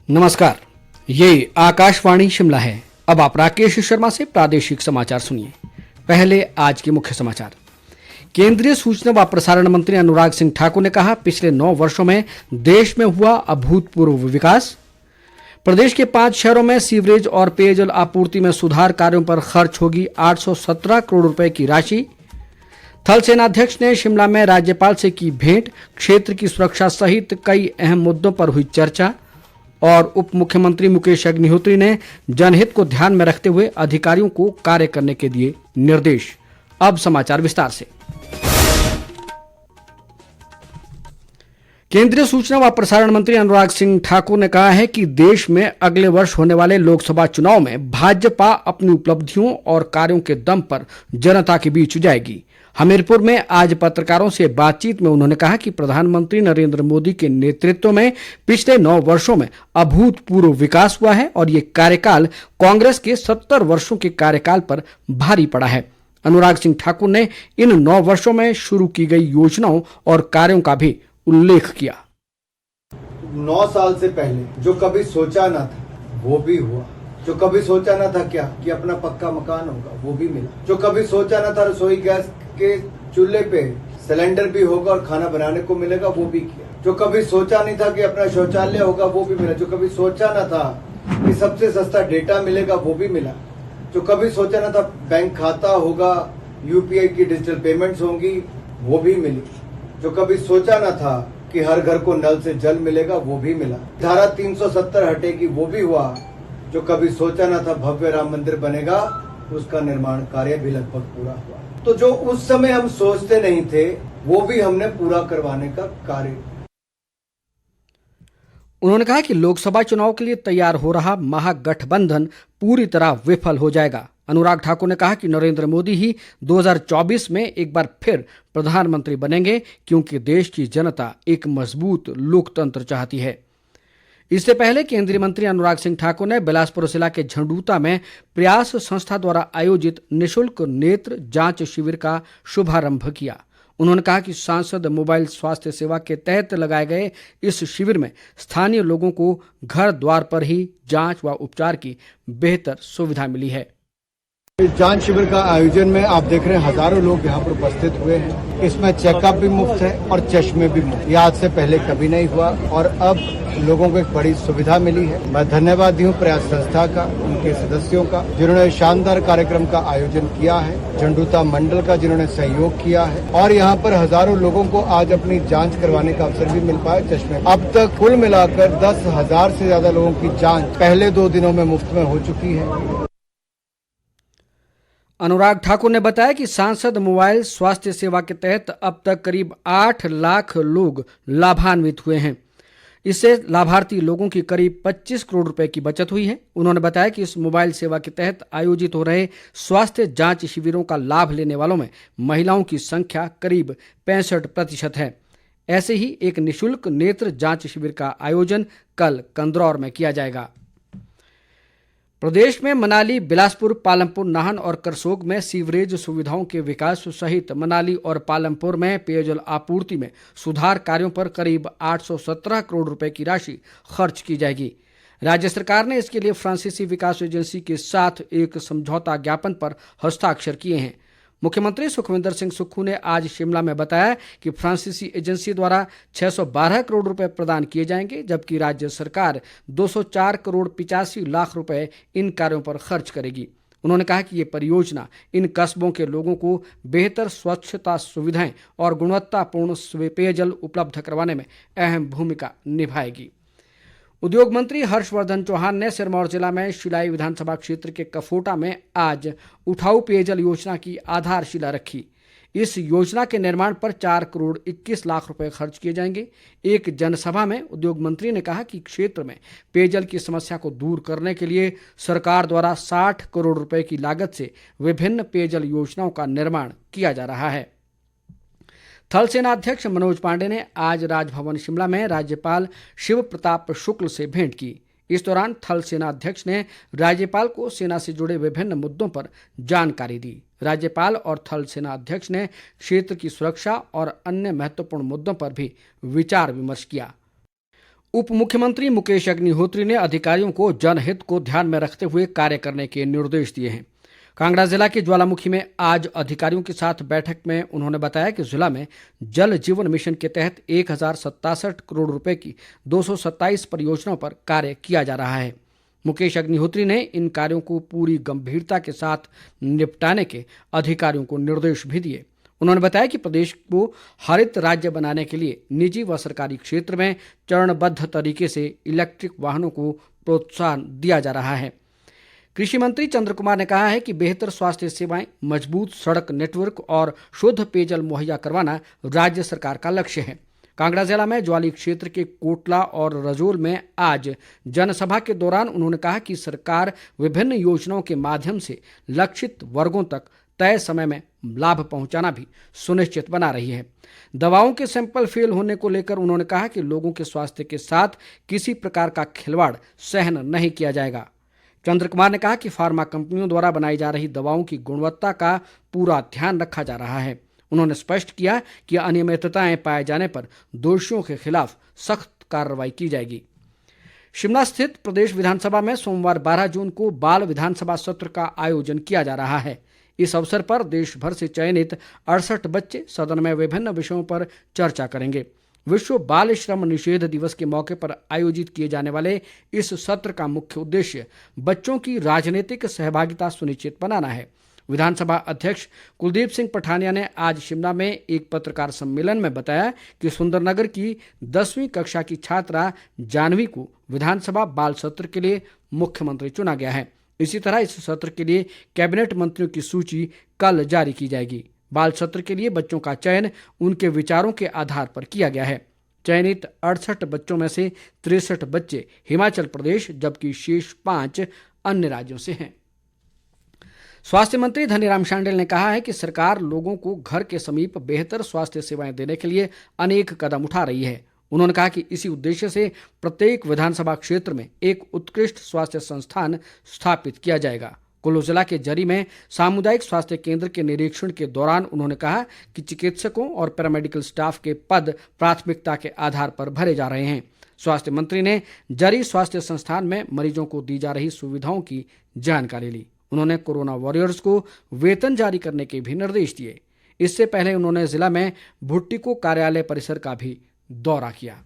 नमस्कार, ये आकाशवाणी शिमला है। अब आप राकेश शर्मा से प्रादेशिक समाचार सुनिए। पहले आज के मुख्य समाचार। केंद्रीय सूचना व प्रसारण मंत्री अनुराग सिंह ठाकुर ने कहा, पिछले 9 वर्षों में देश में हुआ अभूतपूर्व विकास। प्रदेश के 5 शहरों में सीवरेज और पेयजल आपूर्ति में सुधार कार्यों पर खर्च होगी 817 करोड़ रुपए की राशि। थल सेनाध्यक्ष ने शिमला में राज्यपाल से की भेंट। क्षेत्र की सुरक्षा सहित कई अहम मुद्दों पर हुई चर्चा। और उप मुख्यमंत्री मुकेश अग्निहोत्री ने जनहित को ध्यान में रखते हुए अधिकारियों को कार्य करने के दिए निर्देश। अब समाचार विस्तार से। केंद्रीय सूचना व प्रसारण मंत्री अनुराग सिंह ठाकुर ने कहा है कि देश में अगले वर्ष होने वाले लोकसभा चुनाव में भाजपा अपनी उपलब्धियों और कार्यों के दम पर जनता के बीच जाएगी। हमीरपुर में आज पत्रकारों से बातचीत में उन्होंने कहा कि प्रधानमंत्री नरेंद्र मोदी के नेतृत्व में पिछले 9 वर्षों में अभूतपूर्व विकास हुआ है और ये कार्यकाल कांग्रेस के 70 वर्षों के कार्यकाल पर भारी पड़ा है। अनुराग सिंह ठाकुर ने इन 9 वर्षों में शुरू की गई योजनाओं और कार्यों का भी उल्लेख किया। 9 साल से पहले जो कभी सोचा ना था वो भी हुआ। जो कभी सोचा ना था क्या कि अपना पक्का मकान होगा, वो भी मिला। जो कभी सोचा ना था रसोई गैस के चूल्हे पे सिलेंडर भी होगा और खाना बनाने को मिलेगा, वो भी किया। जो कभी सोचा नहीं था कि अपना शौचालय होगा, वो भी मिला। जो कभी सोचा ना था कि सबसे सस्ता डेटा मिलेगा, वो भी मिला। जो कभी सोचा ना था बैंक खाता होगा, यूपीआई की डिजिटल पेमेंट्स होंगी, वो भी मिली। जो कभी सोचा ना था कि हर घर को नल से जल मिलेगा, वो भी मिला। धारा 370 हटेगी, वो भी हुआ। जो कभी सोचा ना था भव्य राम मंदिर बनेगा, उसका निर्माण कार्य भी लगभग पूरा हुआ। तो जो उस समय हम सोचते नहीं थे, वो भी हमने पूरा करवाने का कार्य। उन्होंने कहा कि लोकसभा चुनाव के लिए तैयार हो रहा महागठबंधन पूरी तरह विफल हो जाएगा। अनुराग ठाकुर ने कहा कि नरेंद्र मोदी ही 2024 में एक बार फिर प्रधानमंत्री बनेंगे, क्योंकि देश की जनता एक मजबूत लोकतंत्र चाहती है। इससे पहले केंद्रीय मंत्री अनुराग सिंह ठाकुर ने बिलासपुर जिला के झंडूता में प्रयास संस्था द्वारा आयोजित निशुल्क नेत्र जांच शिविर का शुभारंभ किया। उन्होंने कहा कि सांसद मोबाइल स्वास्थ्य सेवा के तहत लगाए गए इस शिविर में स्थानीय लोगों को घर द्वार पर ही जांच व उपचार की बेहतर सुविधा मिली है। इस जांच शिविर का आयोजन में आप देख रहे हैं हजारों लोग यहाँ पर उपस्थित हुए हैं। इसमें चेकअप भी मुफ्त है और चश्मे भी मुफ्त। ये आज से पहले कभी नहीं हुआ और अब लोगों को एक बड़ी सुविधा मिली है। मैं धन्यवाद दूं प्रयास संस्था का, उनके सदस्यों का, जिन्होंने शानदार कार्यक्रम का आयोजन किया है, झंडूता मंडल का जिन्होंने सहयोग किया है और यहाँ पर हजारों लोगों को आज अपनी जाँच करवाने का अवसर भी मिल पाया चश्मे। अब तक कुल मिलाकर 10,000 से ज्यादा लोगों की जाँच पहले 2 दिनों में मुफ्त में हो चुकी है। अनुराग ठाकुर ने बताया कि सांसद मोबाइल स्वास्थ्य सेवा के तहत अब तक करीब 8 लाख लोग लाभान्वित हुए हैं। इससे लाभार्थी लोगों की करीब 25 करोड़ रुपए की बचत हुई है। उन्होंने बताया कि इस मोबाइल सेवा के तहत आयोजित हो रहे स्वास्थ्य जांच शिविरों का लाभ लेने वालों में महिलाओं की संख्या करीब 65% है। ऐसे ही एक निशुल्क नेत्र जांच शिविर का आयोजन कल कंदरौर में किया जाएगा। प्रदेश में मनाली, बिलासपुर, पालमपुर, नाहन और करसोग में सीवरेज सुविधाओं के विकास सहित मनाली और पालमपुर में पेयजल आपूर्ति में सुधार कार्यों पर करीब 817 करोड़ रुपए की राशि खर्च की जाएगी। राज्य सरकार ने इसके लिए फ्रांसीसी विकास एजेंसी के साथ एक समझौता ज्ञापन पर हस्ताक्षर किए हैं। मुख्यमंत्री सुखविंदर सिंह सुक्खू ने आज शिमला में बताया कि फ्रांसीसी एजेंसी द्वारा 612 करोड़ रुपए प्रदान किए जाएंगे, जबकि राज्य सरकार 204 करोड़ 85 लाख रुपए इन कार्यों पर खर्च करेगी। उन्होंने कहा कि ये परियोजना इन कस्बों के लोगों को बेहतर स्वच्छता सुविधाएं और गुणवत्तापूर्ण पेयजल उपलब्ध करवाने में अहम भूमिका निभाएगी। उद्योग मंत्री हर्षवर्धन चौहान ने सिरमौर जिला में शिलाई विधानसभा क्षेत्र के कफोटा में आज उठाऊ पेयजल योजना की आधारशिला रखी। इस योजना के निर्माण पर 4 करोड़ 21 लाख रुपए खर्च किए जाएंगे। एक जनसभा में उद्योग मंत्री ने कहा कि क्षेत्र में पेयजल की समस्या को दूर करने के लिए सरकार द्वारा 60 करोड़ रुपए की लागत से विभिन्न पेयजल योजनाओं का निर्माण किया जा रहा है। थल सेनाध्यक्ष मनोज पांडे ने आज राजभवन शिमला में राज्यपाल शिव प्रताप शुक्ल से भेंट की। इस दौरान थल सेनाध्यक्ष ने राज्यपाल को सेना से जुड़े विभिन्न मुद्दों पर जानकारी दी। राज्यपाल और थल सेनाध्यक्ष ने क्षेत्र की सुरक्षा और अन्य महत्वपूर्ण मुद्दों पर भी विचार विमर्श किया। उप मुख्यमंत्री मुकेश अग्निहोत्री ने अधिकारियों को जनहित को ध्यान में रखते हुए कार्य करने के निर्देश दिए हैं। कांगड़ा जिला के ज्वालामुखी में आज अधिकारियों के साथ बैठक में उन्होंने बताया कि जिला में जल जीवन मिशन के तहत 1067 करोड़ रुपए की 227 परियोजनाओं पर कार्य किया जा रहा है। मुकेश अग्निहोत्री ने इन कार्यों को पूरी गंभीरता के साथ निपटाने के अधिकारियों को निर्देश भी दिए। उन्होंने बताया कि प्रदेश को हरित राज्य बनाने के लिए निजी व सरकारी क्षेत्र में चरणबद्ध तरीके से इलेक्ट्रिक वाहनों को प्रोत्साहन दिया जा रहा है। कृषि मंत्री चंद्र कुमार ने कहा है कि बेहतर स्वास्थ्य सेवाएं, मजबूत सड़क नेटवर्क और शुद्ध पेयजल मुहैया करवाना राज्य सरकार का लक्ष्य है। कांगड़ा जिला में ज्वाली क्षेत्र के कोटला और रजोल में आज जनसभा के दौरान उन्होंने कहा कि सरकार विभिन्न योजनाओं के माध्यम से लक्षित वर्गों तक तय समय में लाभ पहुंचाना भी सुनिश्चित बना रही है। दवाओं के सैंपल फेल होने को लेकर उन्होंने कहा कि लोगों के स्वास्थ्य के साथ किसी प्रकार का खिलवाड़ सहन नहीं किया जाएगा। चंद्र कुमार ने कहा कि फार्मा कंपनियों द्वारा बनाई जा रही दवाओं की गुणवत्ता का पूरा ध्यान रखा जा रहा है। उन्होंने स्पष्ट किया कि अनियमितताएं पाए जाने पर दोषियों के खिलाफ सख्त कार्रवाई की जाएगी। शिमला स्थित प्रदेश विधानसभा में सोमवार 12 जून को बाल विधानसभा सत्र का आयोजन किया जा रहा है। इस अवसर पर देश भर से चयनित 68 बच्चे सदन में विभिन्न विषयों पर चर्चा करेंगे। विश्व बाल श्रम निषेध दिवस के मौके पर आयोजित किए जाने वाले इस सत्र का मुख्य उद्देश्य बच्चों की राजनीतिक सहभागिता सुनिश्चित बनाना है। विधानसभा अध्यक्ष कुलदीप सिंह पठानिया ने आज शिमला में एक पत्रकार सम्मेलन में बताया कि सुंदरनगर की 10वीं कक्षा की छात्रा जानवी को विधानसभा बाल सत्र के लिए मुख्यमंत्री चुना गया है। इसी तरह इस सत्र के लिए कैबिनेट मंत्रियों की सूची कल जारी की जाएगी। बाल सत्र के लिए बच्चों का चयन उनके विचारों के आधार पर किया गया है। चयनित 68 बच्चों में से 63 बच्चे हिमाचल प्रदेश जबकि शेष 5 अन्य राज्यों से हैं। स्वास्थ्य मंत्री धनीराम शांडिल ने कहा है कि सरकार लोगों को घर के समीप बेहतर स्वास्थ्य सेवाएं देने के लिए अनेक कदम उठा रही है। उन्होंने कहा कि इसी उद्देश्य से प्रत्येक विधानसभा क्षेत्र में एक उत्कृष्ट स्वास्थ्य संस्थान स्थापित किया जाएगा। कुल्लू जिला के जरी में सामुदायिक स्वास्थ्य केंद्र के निरीक्षण के दौरान उन्होंने कहा कि चिकित्सकों और पैरामेडिकल स्टाफ के पद प्राथमिकता के आधार पर भरे जा रहे हैं। स्वास्थ्य मंत्री ने जरी स्वास्थ्य संस्थान में मरीजों को दी जा रही सुविधाओं की जानकारी ली। उन्होंने कोरोना वॉरियर्स को वेतन जारी करने के भी निर्देश दिए। इससे पहले उन्होंने जिला में भुट्टिको कार्यालय परिसर का भी दौरा किया।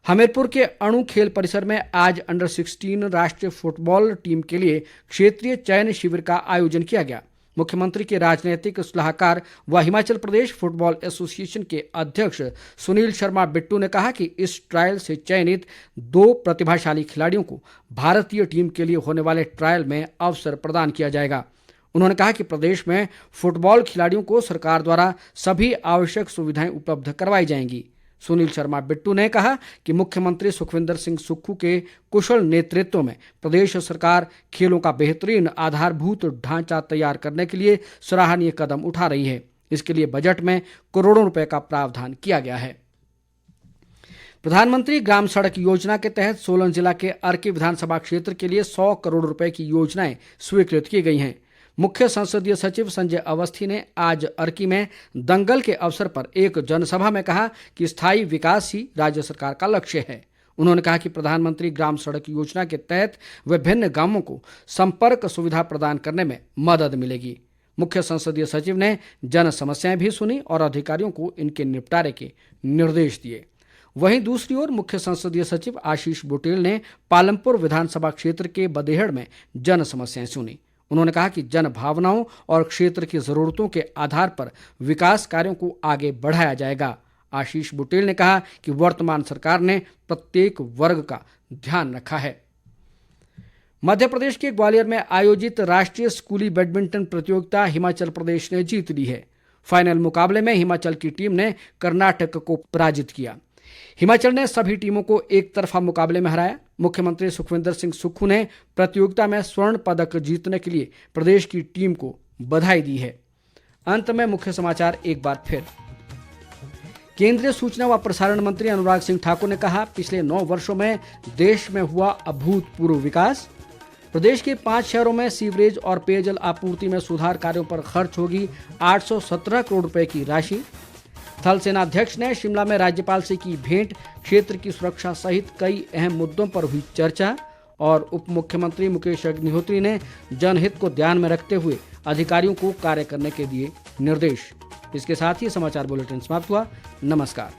हमीरपुर के अणु खेल परिसर में आज अंडर 16 राष्ट्रीय फुटबॉल टीम के लिए क्षेत्रीय चयन शिविर का आयोजन किया गया। मुख्यमंत्री के राजनीतिक सलाहकार व हिमाचल प्रदेश फुटबॉल एसोसिएशन के अध्यक्ष सुनील शर्मा बिट्टू ने कहा कि इस ट्रायल से चयनित 2 प्रतिभाशाली खिलाड़ियों को भारतीय टीम के लिए होने वाले ट्रायल में अवसर प्रदान किया जाएगा। उन्होंने कहा कि प्रदेश में फुटबॉल खिलाड़ियों को सरकार द्वारा सभी आवश्यक सुविधाएं उपलब्ध करवाई जाएंगी। सुनील शर्मा बिट्टू ने कहा कि मुख्यमंत्री सुखविंदर सिंह सुक्खू के कुशल नेतृत्व में प्रदेश सरकार खेलों का बेहतरीन आधारभूत ढांचा तैयार करने के लिए सराहनीय कदम उठा रही है। इसके लिए बजट में करोड़ों रुपए का प्रावधान किया गया है। प्रधानमंत्री ग्राम सड़क योजना के तहत सोलन जिला के अर्की विधानसभा क्षेत्र के लिए 100 करोड़ रुपए की योजनाएं स्वीकृत की गई हैं। मुख्य संसदीय सचिव संजय अवस्थी ने आज अर्की में दंगल के अवसर पर एक जनसभा में कहा कि स्थायी विकास ही राज्य सरकार का लक्ष्य है। उन्होंने कहा कि प्रधानमंत्री ग्राम सड़क योजना के तहत विभिन्न गांवों को संपर्क सुविधा प्रदान करने में मदद मिलेगी। मुख्य संसदीय सचिव ने जन समस्याएं भी सुनी और अधिकारियों को इनके निपटारे के निर्देश दिए। वहीं दूसरी ओर मुख्य संसदीय सचिव आशीष बुटेल ने पालमपुर विधानसभा क्षेत्र के बदेहड़ में जन समस्याएं सुनी। उन्होंने कहा कि जन भावनाओं और क्षेत्र की जरूरतों के आधार पर विकास कार्यों को आगे बढ़ाया जाएगा। आशीष बुटेल ने कहा कि वर्तमान सरकार ने प्रत्येक वर्ग का ध्यान रखा है। मध्य प्रदेश के ग्वालियर में आयोजित राष्ट्रीय स्कूली बैडमिंटन प्रतियोगिता हिमाचल प्रदेश ने जीत ली है। फाइनल मुकाबले में हिमाचल की टीम ने कर्नाटक को पराजित किया। हिमाचल ने सभी टीमों को एक तरफा मुकाबले में हराया। मुख्यमंत्री सुखविंदर सिंह सुक्खू ने प्रतियोगिता में स्वर्ण पदक जीतने के लिए प्रदेश की टीम को बधाई दी है। अंत में मुख्य समाचार एक बार फिर। केंद्रीय सूचना व प्रसारण मंत्री अनुराग सिंह ठाकुर ने कहा, पिछले 9 वर्षों में देश में हुआ अभूतपूर्व विकास। प्रदेश के 5 शहरों में सीवरेज और पेयजल आपूर्ति में सुधार कार्यों पर खर्च होगी 817 करोड़ रुपए की राशि। थल सेनाध्यक्ष ने शिमला में राज्यपाल से की भेंट। क्षेत्र की सुरक्षा सहित कई अहम मुद्दों पर हुई चर्चा। और उप मुख्यमंत्री मुकेश अग्निहोत्री ने जनहित को ध्यान में रखते हुए अधिकारियों को कार्य करने के दिए निर्देश। इसके साथ ही समाचार बुलेटिन समाप्त हुआ। नमस्कार।